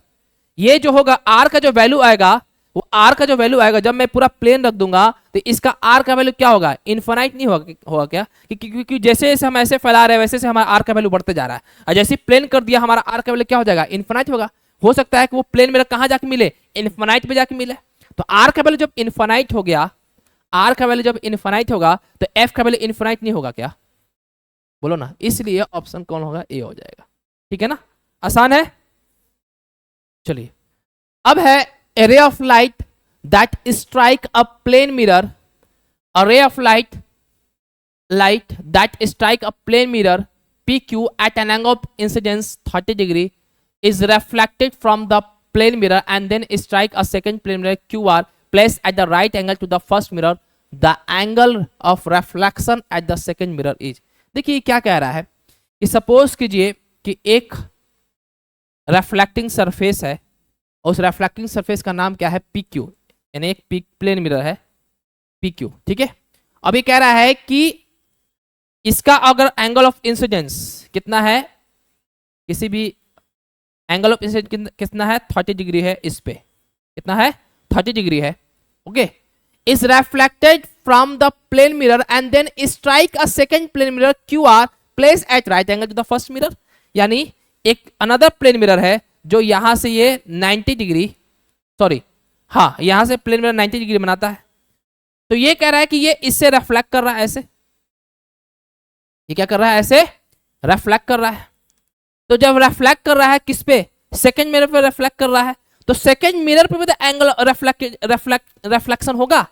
ये जो होगा r का जो वैल्यू आएगा, वो r का जो वैल्यू आएगा जब मैं पूरा प्लेन रख दूंगा तो इसका r का वैल्यू क्या होगा, इनफाइनाइट नहीं होगा क्या, क्योंकि जैसे जैसे हम ऐसे फैला रहे हैं वैसे से हमारा r का वैल्यू बढ़ते जा रहा है। और जैसे प्लेन कर दिया हमारा r का वैल्यू क्या हो जाएगा, इनफाइनाइट होगा। हो सकता है कि वो प्लेन मेरा कहां जाके मिले, इनफाइनाइट पे जाके मिले। तो r का वैल्यू जब इनफाइनाइट हो गया, r का वैल्यू जब इनफाइनाइट होगा तो f का वैल्यू इनफाइनाइट नहीं होगा क्या, बोलो ना। इसलिए ऑप्शन कौन होगा, ए हो जाएगा, ठीक है ना, आसान है। चलिए अब है a ray of light that strike a plane mirror, a ray of light that strike a plane mirror PQ at an angle of incidence 30 degree is reflected from the plane mirror and then strike a second plane mirror QR placed at the right angle to the first mirror. The angle of reflection at the second mirror is, देखिए क्या कह रहा है कि suppose कीजिए कि एक reflecting surface है, उस रिफ्लेक्टिंग सरफेस का नाम क्या है, PQ, यानी एक प्लेन मिरर है PQ, ठीक है। अभी कह रहा है कि इसका अगर एंगल ऑफ इंसिडेंस कितना है किसी भी एंगल ऑफ इंसिडेंस कितना है 30 डिग्री है, इस पे कितना है 30 डिग्री है। Okay, is reflected from the plane mirror and then strike a second plane mirror Q are place at right angle to the first mirror. यानी एक अनदर प्लेन मिरर है जो यहां से ये 90 डिग्री, सॉरी हाँ यहां से प्लेन मिरर 90 डिग्री बनाता है। तो ये कह रहा है कि ये इससे रिफ्लेक्ट कर रहा है ऐसे, ये क्या कर रहा है ऐसे रिफ्लेक्ट कर रहा है। तो जब रिफ्लेक्ट कर रहा है किस पे, सेकंड मिरर पे रिफ्लेक्ट कर रहा है, तो सेकंड मिरर पे भी तो एंगल रिफ्लेक्शन होगा।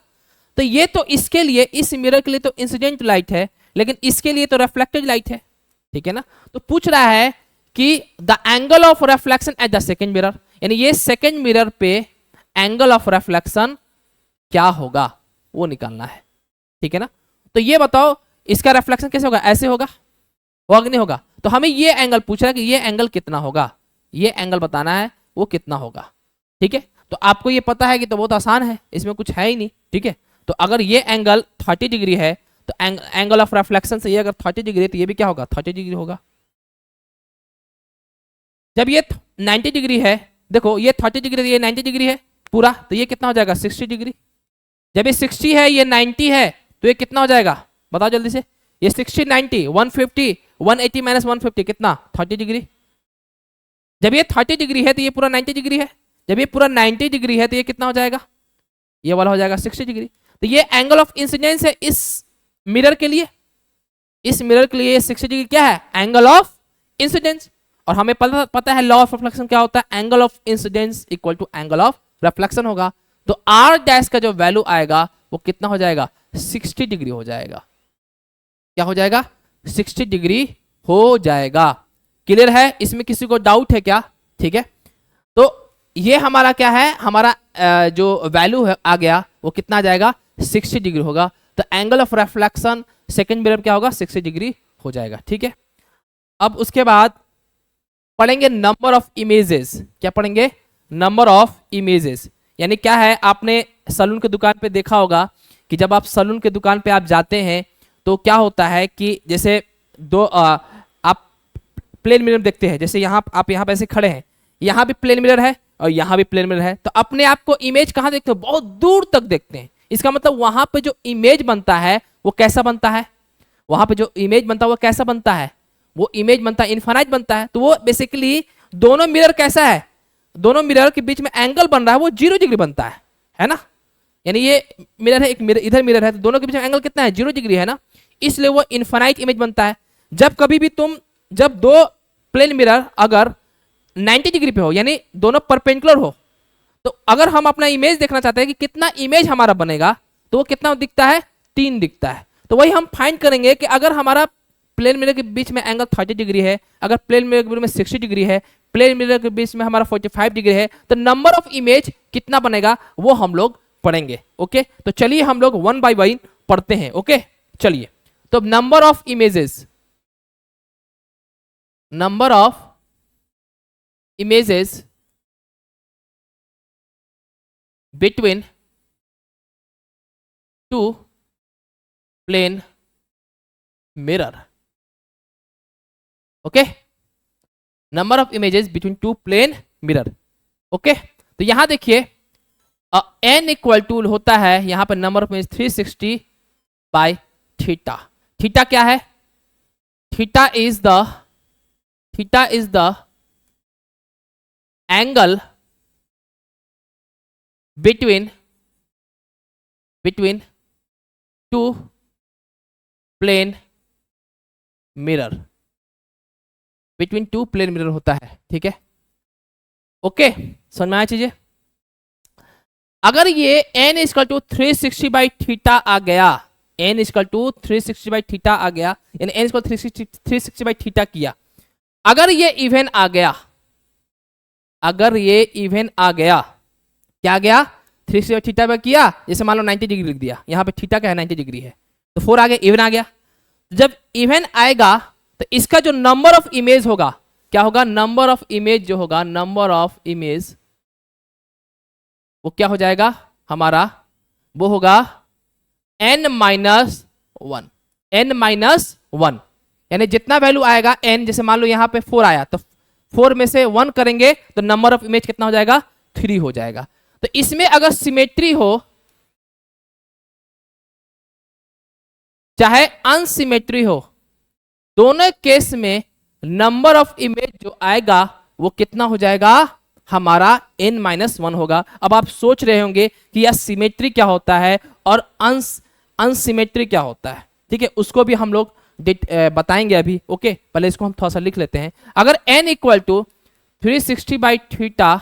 तो ये तो इसके लिए, इस मिरर के लिए तो इंसिडेंट लाइट है, लेकिन इसके लिए तो रिफ्लेक्टेड लाइट है, ठीक है ना। तो पूछ रहा है कि the angle of reflection at the second mirror, यानी ये सेकंड मिरर पे एंगल ऑफ रिफ्लेक्शन क्या होगा वो निकालना है, ठीक है ना। तो ये बताओ इसका रिफ्लेक्शन कैसे होगा, ऐसे होगा कि नहीं होगा। तो हमें ये एंगल पूछ रहा है कि ये एंगल कितना होगा, ये एंगल बताना है वो कितना होगा, ठीक है। तो आपको ये पता है कि तो बहुत आसान है, इसमें कुछ है ही नहीं, ठीक है। तो अगर ये एंगल 30 डिग्री है तो एंगल ऑफ रिफ्लेक्शन से ये अगर 30 डिग्री है तो ये भी क्या होगा 30 डिग्री होगा। जब ये 90 डिग्री है, देखो ये 30 डिग्री ये 90 डिग्री है पूरा, तो ये कितना हो जाएगा 60 डिग्री। जब ये 60 है ये 90 है तो ये कितना हो जाएगा बताओ जल्दी से। ये 60 90 150 180 माइनस 150 कितना 30 डिग्री। जब ये 30 डिग्री है तो ये पूरा 90 डिग्री है। जब ये पूरा 90 डिग्री है तो ये कितना हो जाएगा, ये वाला हो जाएगा 60 डिग्री। तो ये एंगल ऑफ इंसिडेंस है इस मिरर के लिए, इस मिरर के लिए 60 डिग्री क्या है एंगल ऑफ इंसिडेंस। और हमें पता है लॉ ऑफ रिफ्लेक्शन क्या होता है, angle of incidence equal to angle of reflection होगा। तो आर डैश का जो वैल्यू आएगा वो कितना हो जाएगा 60 डिग्री हो जाएगा। क्या हो जाएगा 60 डिग्री हो जाएगा। क्लियर है, इसमें किसी को डाउट है क्या, ठीक है। तो ये हमारा क्या है, हमारा जो वैल्यू है आ गया वो कितना आ जाएगा 60 डिग्री होगा। तो angle of reflection second mirror क्या होगा 60 डिग्री हो जाएगा, ठीक है। अब उसके बाद पढ़ेंगे नंबर ऑफ इमेजेस। क्या पढ़ेंगे नंबर ऑफ इमेजेस, यानी क्या है, आपने सलून की दुकान पे देखा होगा कि जब आप सलून की दुकान पे आप जाते हैं तो क्या होता है कि जैसे दो आप प्लेन मिरर देखते हैं, जैसे यहाँ आप यहाँ पे ऐसे खड़े हैं, यहाँ भी प्लेन मिरर है और यहाँ भी प्लेन मिरर है, तो अपने आप को इमेज कहाँ देखते हो बहुत दूर तक देखते हैं। इसका मतलब वहां पे जो इमेज बनता है वो कैसा बनता है, वहां पे जो इमेज बनता है वो कैसा बनता है, वो इमेज बनता है इनफाइनाइट बनता है। तो वो बेसिकली दोनों मिरर कैसा है, दोनों मिरर के बीच में एंगल बन रहा है वो 0 डिग्री बनता है ना। यानी ये मिरर है, एक मिरर इधर मिरर है, तो दोनों के बीच में एंगल कितना है 0 डिग्री है ना, इसलिए वो इनफाइनाइट इमेज बनता है। जब कभी भी जब दो प्लेन मिरर अगर 90 डिग्री पे हो यानी दोनों परपेंडिकुलर हो, तो अगर हम अपना इमेज देखना चाहते हैं कि कितना इमेज हमारा बनेगा तो वो कितना दिखता है 3 दिखता है। तो वही हम फाइंड करेंगे कि अगर हमारा प्लेन मिरर के बीच में एंगल 30 डिग्री है, अगर प्लेन मिरर के बीच में 60 डिग्री है, प्लेन मिरर के बीच में हमारा 45 डिग्री है, तो नंबर ऑफ इमेज कितना बनेगा वो हम लोग पढ़ेंगे। ओके, तो चलिए हम लोग 1 बाय 1 पढ़ते हैं। ओके चलिए, तो number of images, number of images between two plane mirror. Okay, number of images between two plane mirror. Okay, तो यहां देखिए n इक्वल टू होता है यहां पर number of image 360 by theta. Theta क्या है, theta is the angle between two plane mirror, between two plane mirror होता है, ठीक है। ओके, समझ में आया चीजें। अगर ये n equal to 360 by theta आ गया, n equal to 360 by theta आ गया, यानी n इक्वल 360 बाई थीटा किया, अगर ये इवन आ गया, अगर ये इवन आ गया, क्या आ गया 360 बाई थीटा पे किया, जैसे मान लो 90 डिग्री लिख दिया, यहाँ पे थीटा क्या है 90 डिग्री है, तो 4 आ गया, इवन आ गया। जब इवन आएगा तो इसका जो नंबर ऑफ इमेज होगा क्या होगा, नंबर ऑफ इमेज जो होगा, नंबर ऑफ इमेज वो क्या हो जाएगा हमारा, वो होगा n माइनस 1, यानी जितना वैल्यू आएगा n, जैसे मान लो यहाँ पे 4 आया तो 4 में से 1 करेंगे तो नंबर ऑफ इमेज कितना हो जाएगा, 3 हो जाएगा। तो इसमें अगर सिमेट्री हो चाहे अनसिमेट्री हो, दोनों केस में नंबर ऑफ इमेज जो आएगा वो कितना हो जाएगा, हमारा n-1 होगा। अब आप सोच रहे होंगे कि यह सिमेट्री क्या होता है और अनसिमेट्री क्या होता है, ठीक है, उसको भी हम लोग बताएंगे अभी। ओके, पहले इसको हम थोड़ा सा लिख लेते हैं। अगर n इक्वल टू 360/θ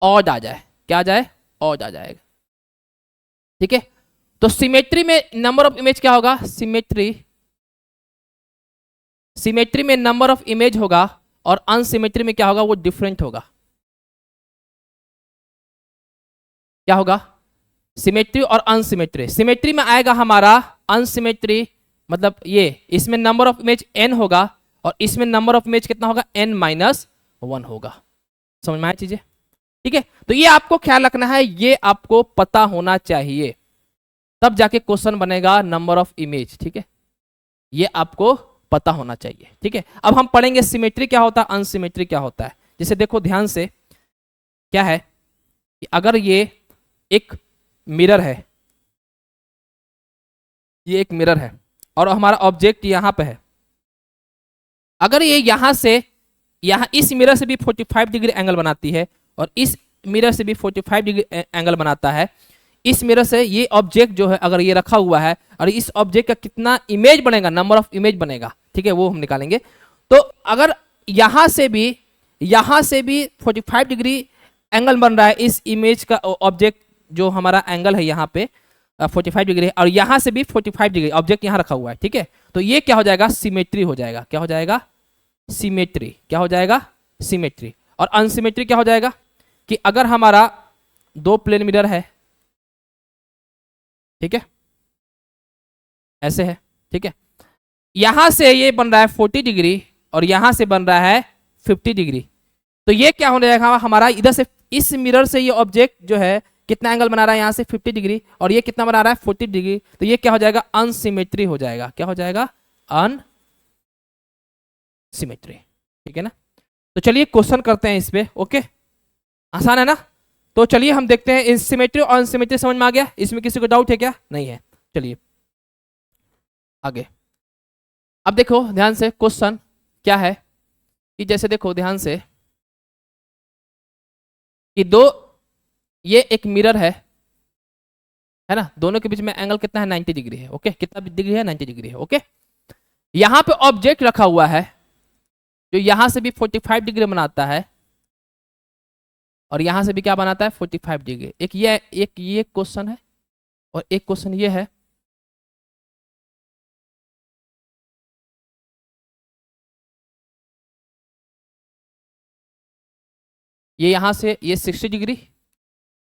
ऑड आ जाए, क्या आ जाए, ऑड आ जाएगा, ठीक है। तो सिमेट्री में नंबर ऑफ इमेज क्या होगा, सिमेट्री में नंबर ऑफ इमेज होगा और अनसिमेट्री में क्या होगा, वो डिफरेंट होगा। क्या होगा, सिमेट्री और अनसिमेट्री। सिमेट्री में आएगा हमारा अनसिमेट्री, मतलब ये इसमें नंबर ऑफ इमेज n होगा और इसमें नंबर ऑफ इमेज कितना होगा, n-1 होगा। समझ में आया चीजें, ठीक है। तो ये आपको ख्याल रखना है, ये आपको पता होना चाहिए, तब जाके क्वेश्चन बनेगा नंबर ऑफ इमेज, ठीक है, ये आपको पता होना चाहिए, ठीक है। अब हम पढ़ेंगे सिमेट्री क्या होता है, अनसिमेट्री क्या होता है। जैसे देखो ध्यान से, क्या है कि अगर ये एक मिरर है, ये एक मिरर है और हमारा ऑब्जेक्ट यहां पे है, अगर ये यहां से यहां इस मिरर से भी 45 डिग्री एंगल बनाती है और इस मिरर से भी 45 डिग्री एंगल बनाता है, इस मिरर से ये ऑब्जेक्ट जो है अगर ये रखा हुआ है और इस ऑब्जेक्ट का कितना इमेज बनेगा, नंबर ऑफ इमेज बनेगा, ठीक है, वो हम निकालेंगे। तो अगर यहां से भी 45 डिग्री एंगल बन रहा है, इस इमेज का ऑब्जेक्ट जो हमारा एंगल है यहाँ पे 45 डिग्री है और यहां से भी 45 डिग्री ऑब्जेक्ट यहाँ रखा हुआ है, ठीक है। तो ये क्या हो जाएगा, सिमेट्री हो जाएगा। क्या हो जाएगा, सिमेट्री। क्या हो जाएगा, सिमेट्री। और अनसिमेट्री क्या हो जाएगा कि अगर हमारा 2 प्लेन मिरर है, ठीक है, ऐसे है, ठीक है, यहां से ये बन रहा है 40 डिग्री और यहां से बन रहा है 50 डिग्री, तो ये क्या हो जाएगा हमारा, इधर से इस मिरर से ये ऑब्जेक्ट जो है कितना एंगल बना रहा है, यहां से 50 डिग्री और ये कितना बना रहा है, 40 डिग्री, तो ये क्या हो जाएगा, अनसिमेट्री हो जाएगा। क्या हो जाएगा, अनसिमेट्री, ठीक है ना। तो चलिए क्वेश्चन करते हैं इस पे। ओके, आसान है ना। तो चलिए हम देखते हैं, सिमेट्री और अनसिमेट्री समझ में आ गया, इसमें किसी को डाउट है क्या, नहीं है। चलिए आगे। अब देखो ध्यान से, क्वेश्चन क्या है कि जैसे देखो ध्यान से कि ये एक मिरर है ना, दोनों के बीच में एंगल कितना है, 90 डिग्री है। ओके, कितना डिग्री है, 90 डिग्री है। ओके, यहां पे ऑब्जेक्ट रखा हुआ है जो यहां से भी 45 डिग्री बनाता है और यहां से भी क्या बनाता है, 45 डिग्री। एक ये क्वेश्चन है और एक क्वेश्चन ये है। ये यहां से ये 60 डिग्री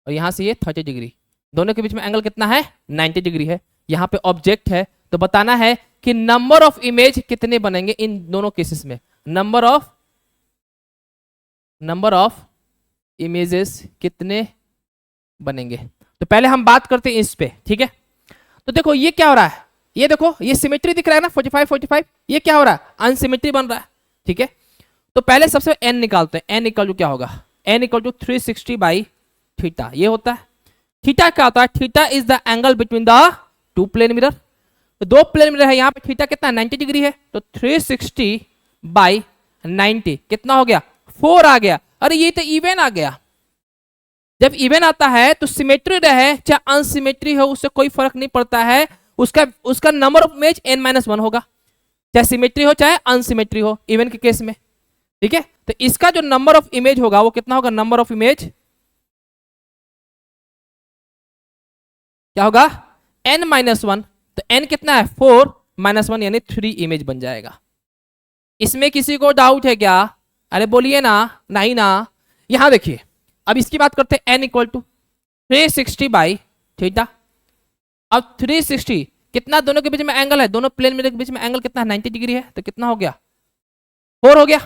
और यहां से ये 30 डिग्री, दोनों के बीच में एंगल कितना है, 90 डिग्री है। यहां पे ऑब्जेक्ट है, तो बताना है कि नंबर ऑफ इमेज कितने बनेंगे इन दोनों केसेस में, नंबर ऑफ इमेजेस कितने बनेंगे। तो पहले हम बात करते हैं इस पे, ठीक है। तो देखो ये क्या हो रहा है, ये देखो ये सिमेट्री दिख रहा है ना, 45 ये क्या हो रहा है, अनसिमेट्री बन रहा है, ठीक है। तो पहले सबसे n निकालते हैं। n इक्वल टू क्या होगा, n इक्वल टू 360/θ, ये होता है। थीटा क्या होता है, theta is the angle between the 2 plane mirror. तो 2 प्लेन मिरर है, यहाँ पे थीटा कितना, 90 डिग्री है, तो 360/90 कितना हो गया, 4 आ गया। अरे ये तो इवन आ गया। जब इवन आता है तो सिमेट्री रहे चाहे अनसिमेट्री हो, उससे कोई फर्क नहीं पड़ता है, उसका नंबर ऑफ इमेज n-1 होगा, चाहे सिमेट्री हो चाहे अनसिमेट्री हो, इवन के केस में, ठीक है। तो इसका जो नंबर ऑफ इमेज होगा वो कितना होगा, नंबर ऑफ इमेज क्या होगा, n-1। तो n कितना है, 4-1 यानी 3 इमेज बन जाएगा। इसमें किसी को डाउट है क्या, अरे बोलिए ना, नहीं ना। यहां देखिए, अब इसकी बात करते हैं, n इक्वल टू 360/θ। अब 360 कितना, दोनों के बीच में एंगल है, दोनों प्लेन मिरर के बीच में एंगल कितना है, 90 डिग्री है, तो कितना हो गया, 4 हो गया,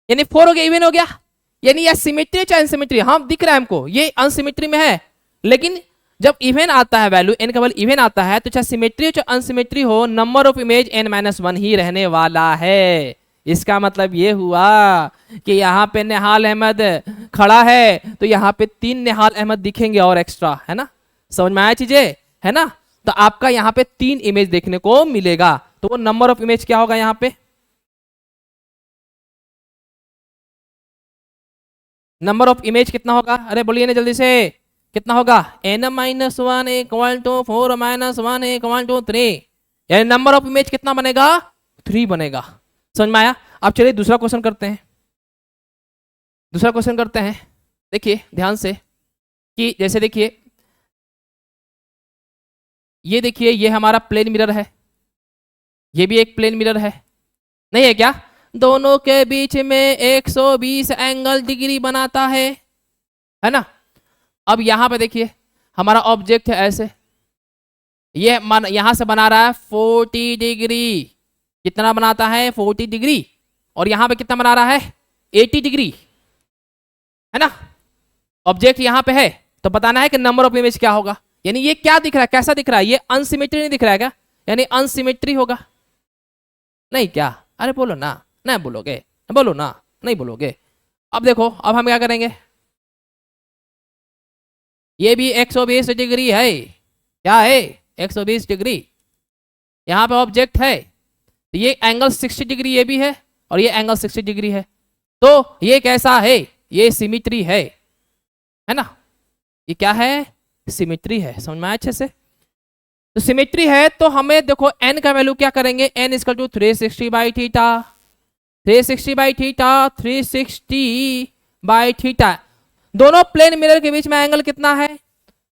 यानी 4 हो गया, इवन हो गया। यानी यह सिमेट्री चाहे अनसिमेट्री, हाँ दिख रहा है हमको ये अनसिमेट्री में है, लेकिन जब इवन आता है, वैल्यू n का वैल्यू इवन आता है, तो चाहे सिमेट्री हो चाहे अनसिमेट्री हो, नंबर ऑफ इमेज n-1 ही रहने वाला है। इसका मतलब ये हुआ कि यहाँ पे निहाल अहमद खड़ा है तो यहाँ पे 3 निहाल अहमद दिखेंगे और एक्स्ट्रा, है ना। समझ में आया चीजें, है ना। तो आपका यहाँ पे 3 इमेज देखने को मिलेगा। तो वो नंबर ऑफ इमेज क्या होगा यहाँ पे, नंबर ऑफ इमेज कितना होगा, अरे बोलिए ना जल्दी से, कितना होगा, n-1 equal to 4-1 equal to 3, यानी नंबर ऑफ इमेज कितना बनेगा, 3 बनेगा। समझ में आया। अब चलिए दूसरा क्वेश्चन करते हैं, दूसरा क्वेश्चन करते हैं। देखिए ध्यान से कि जैसे देखिए ये देखिए ये हमारा प्लेन मिरर है, ये भी एक प्लेन मिरर है, नहीं है क्या, दोनों के बीच में 120 एंगल डिग्री बनाता है ना। अब यहां पे देखिए हमारा ऑब्जेक्ट है ऐसे, ये यहां से बना रहा है 40 डिग्री, कितना बनाता है 40 डिग्री, और यहां पे कितना बना रहा है 80 डिग्री, है ना। ऑब्जेक्ट यहां पे है तो बताना है कि नंबर ऑफ इमेज क्या होगा। यानी ये क्या दिख रहा है, कैसा दिख रहा है, ये अनसिमेट्री नहीं दिख रहा है क्या, यानी अनसिमेट्री होगा, नहीं क्या, अरे बोलो ना, नहीं बोलोगे, बोलो ना, नहीं बोलोगे। अब देखो अब हम क्या करेंगे, ये भी 120 डिग्री है, क्या है 120 डिग्री, यहां पे ऑब्जेक्ट है तो ये एंगल 60 डिग्री ये भी है और ये एंगल 60 डिग्री है, तो ये कैसा है, ये सिमिट्री है ना। ये क्या है, सिमिट्री है। समझ में आया अच्छे से। तो सिमिट्री है तो हमें देखो n का वैल्यू क्या करेंगे, n equal to 360 by theta, 360 by theta, 360 by theta. दोनों प्लेन मिरर के बीच में एंगल कितना है,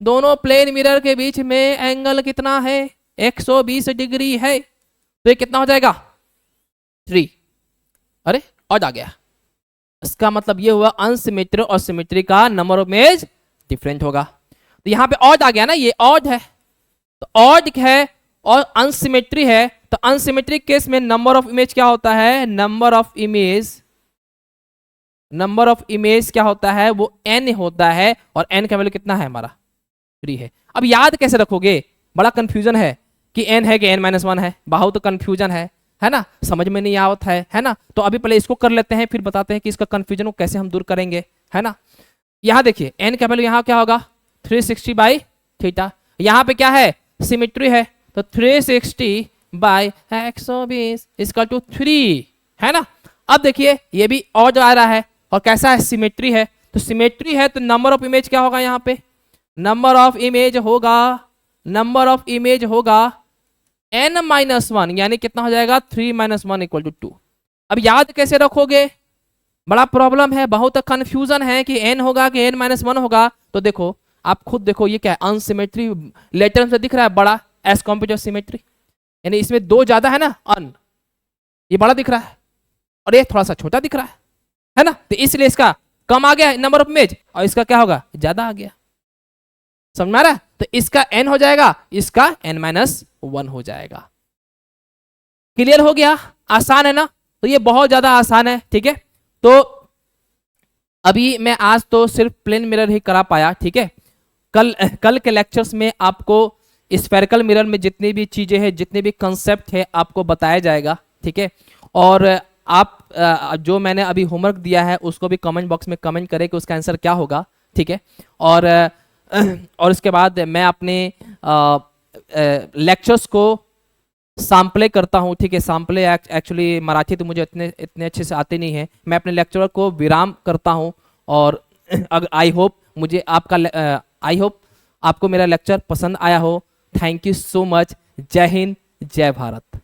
दोनों प्लेन मिरर के बीच में एंगल कितना है 120 डिग्री है, तो ये कितना हो जाएगा 3। अरे और आ गया, इसका मतलब ये हुआ अनसिमेट्री और सिमेट्री का नंबर ऑफ इमेज डिफरेंट होगा। तो यहाँ पे ऑड आ गया ना, ये ऑड है, तो ऑड है और अनसिमेट्री है, तो अनसिमेट्रिक केस में नंबर ऑफ इमेज क्या होता है, नंबर ऑफ इमेज क्या होता है, वो n होता है, और n का वैल्यू कितना है हमारा 3 है। अब याद कैसे रखोगे, बड़ा कंफ्यूजन है कि n है कि n-1 है, बहुत कंफ्यूजन है ना, समझ में नहीं आवत है ना। तो अभी पहले इसको कर लेते हैं फिर बताते हैं कि इसका कंफ्यूजन को कैसे हम दूर करेंगे, है ना। यहाँ देखिए n का वैल्यू यहाँ क्या होगा 360 बाई थीटा, यहाँ पे क्या है सिमेट्री है तो 360 बाई 120 इसका टू 3, है ना। अब देखिए ये भी और आ रहा है और कैसा है सिमेट्री है, तो सिमेट्री है तो नंबर ऑफ इमेज क्या होगा, यहाँ पे नंबर ऑफ इमेज होगा n-1, यानी कितना हो जाएगा 3-1 इक्वल टू 2। अब याद कैसे रखोगे, बड़ा प्रॉब्लम है, बहुत कंफ्यूजन है कि n होगा कि n-1 होगा। तो देखो आप खुद देखो ये क्या है, अनसिमेट्री लेटर से दिख रहा है बड़ा एज कॉम्पेयर टू सिमेट्री, यानी इसमें 2 ज्यादा है ना, ये बड़ा दिख रहा है और ये थोड़ा सा छोटा दिख रहा है ना, तो इसलिए इसका कम आ गया नंबर ऑफ इमेज और इसका क्या होगा ज्यादा आ गया। समझ में आ रहा है, तो इसका n हो जाएगा, इसका n-1 हो जाएगा। क्लियर हो गया, आसान है ना, तो ये बहुत ज्यादा आसान है, ठीक है। तो अभी मैं आज तो सिर्फ प्लेन मिरर ही करा पाया, ठीक है। कल के लेक्चर्स में आपको स्फेरिकल मिरर में जितनी भी चीजें हैं, जितने भी कंसेप्ट है आपको बताया जाएगा, ठीक है। और आप जो मैंने अभी होमवर्क दिया है उसको भी कमेंट बॉक्स में कमेंट करें कि उसका आंसर क्या होगा, ठीक है। और उसके बाद मैं अपने लेक्चर्स को सैम्पले करता हूँ, ठीक है। सैम्पले एक्चुअली मराठी तो मुझे इतने अच्छे से आते नहीं है, मैं अपने लेक्चर को विराम करता हूँ। और आई होप आपको मेरा लेक्चर पसंद आया हो। Thank you so much. जय हिंद, जय भारत।